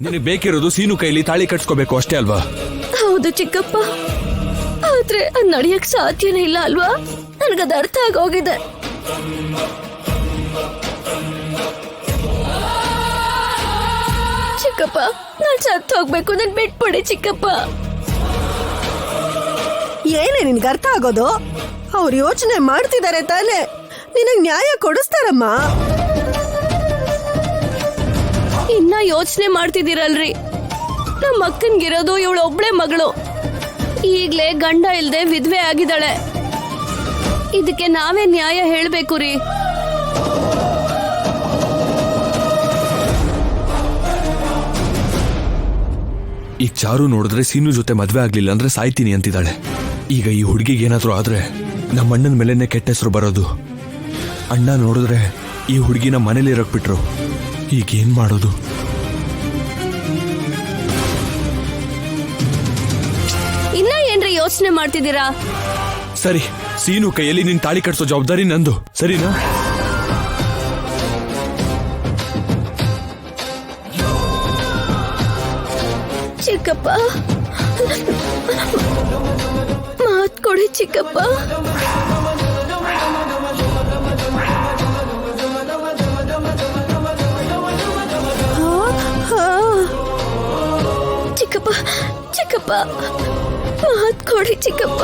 ನಿನಗೆ ಬೇಕಿರೋದು ಸೀನು ಕೈಲಿ ತಾಳಿ ಕಟ್ಸ್ಕೋಬೇಕು ಅಷ್ಟೇ ಅಲ್ವಾ? ಹೌದು ಚಿಕ್ಕಪ್ಪ, ಆದ್ರೆ ಅದ್ ನಡೆಯಕ್ ಸಾಧ್ಯನೇ ಇಲ್ಲ ಅಲ್ವಾ? ನನಗದು ಅರ್ಥ ಆಗೋಗಿದೆ. ಚಿಕ್ಕಪ್ಪ, ನಾನ್ ಸತ್ತು ಹೋಗ್ಬೇಕು, ನನ್ ಬಿಟ್ಬಿಡಿ ಚಿಕ್ಕಪ್ಪ. ಏನೇ ನಿನ್ಗೆ ಅರ್ಥ ಆಗೋದು? ಅವ್ರು ಯೋಚನೆ ಮಾಡ್ತಿದ್ದಾರೆ ತಾನೆ, ನಿನಗ್ ನ್ಯಾಯ ಕೊಡಿಸ್ತಾರಮ್ಮ. ಇನ್ನ ಯೋಚನೆ ಮಾಡ್ತಿದ್ದೀರಲ್ರಿ? ನಮ್ಮ ಅಕ್ಕನ್ಗಿರೋದು ಇವಳು ಒಬ್ಳೆ ಮಗಳು, ಈಗ್ಲೇ ಗಂಡ ಇಲ್ದೆ ವಿಧವೆ ಆಗಿದ್ದಾಳೆ. ಇದಕ್ಕೆ ನಾವೇ ನ್ಯಾಯ ಹೇಳ್ಬೇಕು ರೀ. ಈ ಚಾರು ನೋಡಿದ್ರೆ ಸೀನು ಜೊತೆ ಮದ್ವೆ ಆಗ್ಲಿಲ್ಲ ಅಂದ್ರೆ ಸಾಯ್ತೀನಿ ಅಂತಿದ್ದಾಳೆ. ಈಗ ಈ ಹುಡುಗಿಗೆ ಏನಾದ್ರೂ ಆದ್ರೆ ನಮ್ಮ ಅಣ್ಣನ ಮೇಲೆನೆ ಕೆಟ್ಟ ಹೆಸರು ಬರೋದು. ಅಣ್ಣ ನೋಡಿದ್ರೆ ಈ ಹುಡುಗಿನ ಮನೇಲಿ ಇರಕ್ ಬಿಟ್ರು. ಈಗೇನ್ ಮಾಡೋದು? ಇನ್ನ ಏನ್ರಿ ಯೋಚನೆ ಮಾಡ್ತಿದ್ದೀರಾ? ಸರಿ, ಸೀನು ಕೈಯಲ್ಲಿ ನಿನ್ ತಾಳಿ ಕಟ್ಸೋ ಜವಾಬ್ದಾರಿ ನಂದು, ಸರಿನಾ? ಚಿಕ್ಕಪ್ಪ, ಮಾತ್ ಕೊಡಿ ಚಿಕ್ಕಪ್ಪ. ಚಿಕ್ಕಪ್ಪ ಚಿಕ್ಕಪ್ಪ, ಮಾತ್ ಕೊಡಿ ಚಿಕ್ಕಪ್ಪ.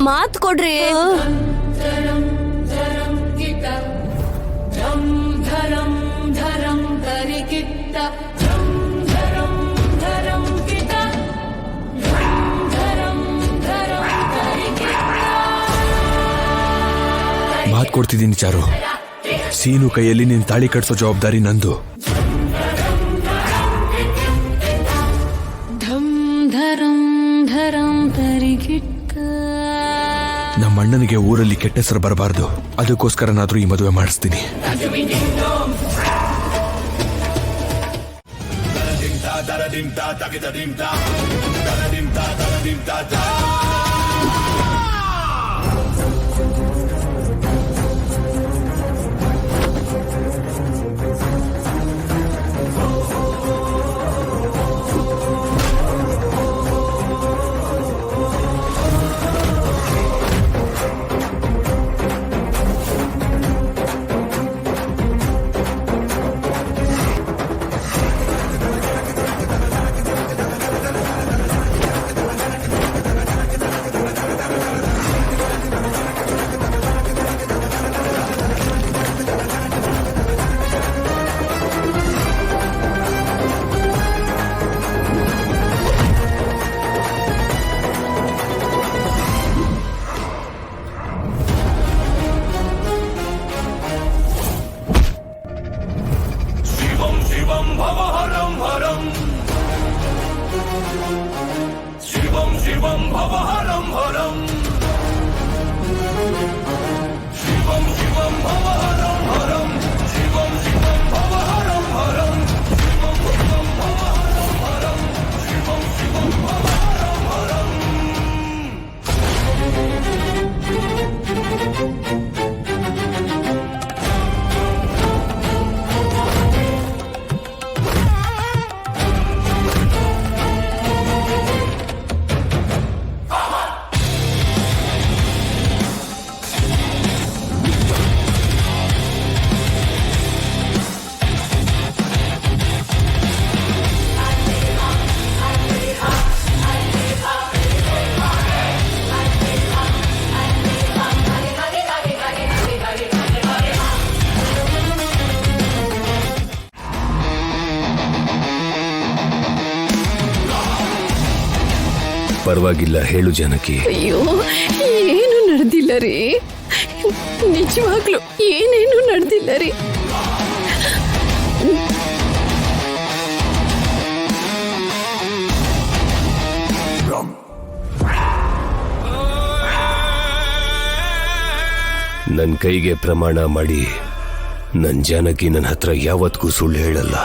ಮಾತ್ ಕೊಡ್ರಿ. ಮಾತ್ ಕೊಡ್ತಿದ್ದೀನಿ ಚಾರು, ಸೀನು ಕೈಯಲ್ಲಿ ನಿನ್ ತಾಳಿ ಕಟ್ಸೋ ಜವಾಬ್ದಾರಿ ನಂದು. ನಮ್ಮ ಅಣ್ಣನಿಗೆ ಊರಲ್ಲಿ ಕೆಟ್ಟ ಹೆಸರು ಬರಬಾರ್ದು, ಅದಕ್ಕೋಸ್ಕರನಾದ್ರೂ ಈ ಮದುವೆ ಮಾಡಿಸ್ತೀನಿ. ಪರವಾಗಿಲ್ಲ, ಹೇಳು ಜಾನಕಿ. ಅಯ್ಯೋ, ಏನು ನಡೆದಿಲ್ಲ ರೀ, ನಿಜವಾಗ್ಲು ಏನೇನು ನಡೆದಿಲ್ಲ ರೀ. ನನ್ನ ಕೈಗೆ ಪ್ರಮಾಣ ಮಾಡಿ ನನ್ನ ಜಾನಕಿ ನನ್ನ ಹತ್ರ ಯಾವತ್ತಿಗೂ ಸುಳ್ಳು ಹೇಳಲ್ಲ.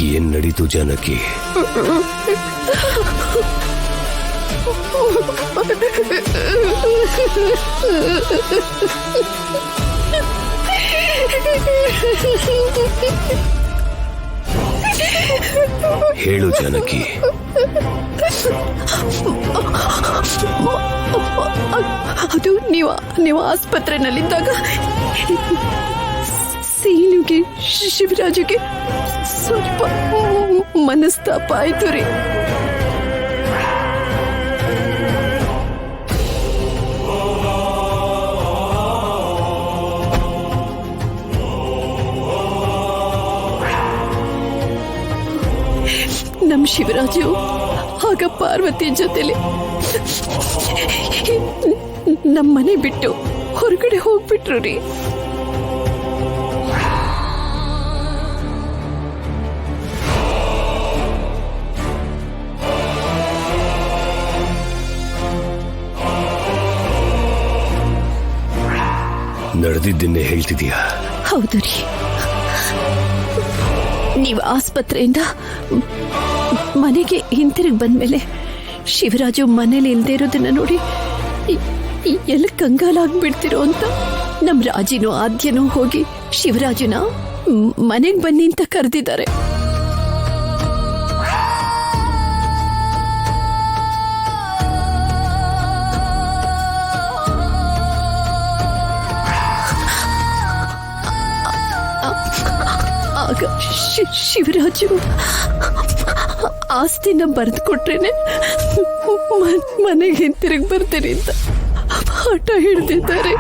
ಏನ್ ನಡೀತು ಜಾನಕಿ? ಹೇಳು ಜಾನಕಿ. ಅದು ನೀವು ಆಸ್ಪತ್ರೆನಲ್ಲಿದ್ದಾಗ ಸೀನುಗೆ ಶಿವರಾಜುಗೆ ಸ್ವಲ್ಪ ಮನಸ್ತಾಪ ಆಯ್ತು ರೀ. ನಮ್ ಶಿವರಾಜು ಆಗ ಪಾರ್ವತಿ ಜೊತೆಲಿ ನಮ್ಮನೆ ಬಿಟ್ಟು ಹೊರಗಡೆ ಹೋಗ್ಬಿಟ್ರು ರೀ. ನಡೆದಿದ್ದನ್ನೇ ಹೇಳ್ತಿದ್ಯಾ? ಹೌದು ರೀ. ನೀವು ಆಸ್ಪತ್ರೆಯಿಂದ ಮನೆಗೆ ಹಿಂತಿರುಗಿ ಬಂದ್ಮೇಲೆ ಶಿವರಾಜು ಮನೇಲಿ ಇಲ್ದೇ ಇರೋದನ್ನ ನೋಡಿ ಎಲ್ಲ ಕಂಗಾಲಾಗ್ಬಿಡ್ತಿರೋ ಅಂತ ನಮ್ ರಾಜಿನೂ ಆದ್ಯನೂ ಹೋಗಿ ಶಿವರಾಜುನ ಮನೆಗೆ ಬನ್ನಿ ಅಂತ ಕರೆದಿದ್ದಾರೆ. ಆಗ ಶಿವರಾಜು ಆಸ್ತಿನ ಬರೆದು ಕೊಟ್ರೇನೆ ಮನೆಗೆ ಹಿಂತಿರುಗಿ ಬರ್ತೀನಿ ಅಂತ ಹಠ ಹಿಡ್ದಿದ್ದಾರೆ.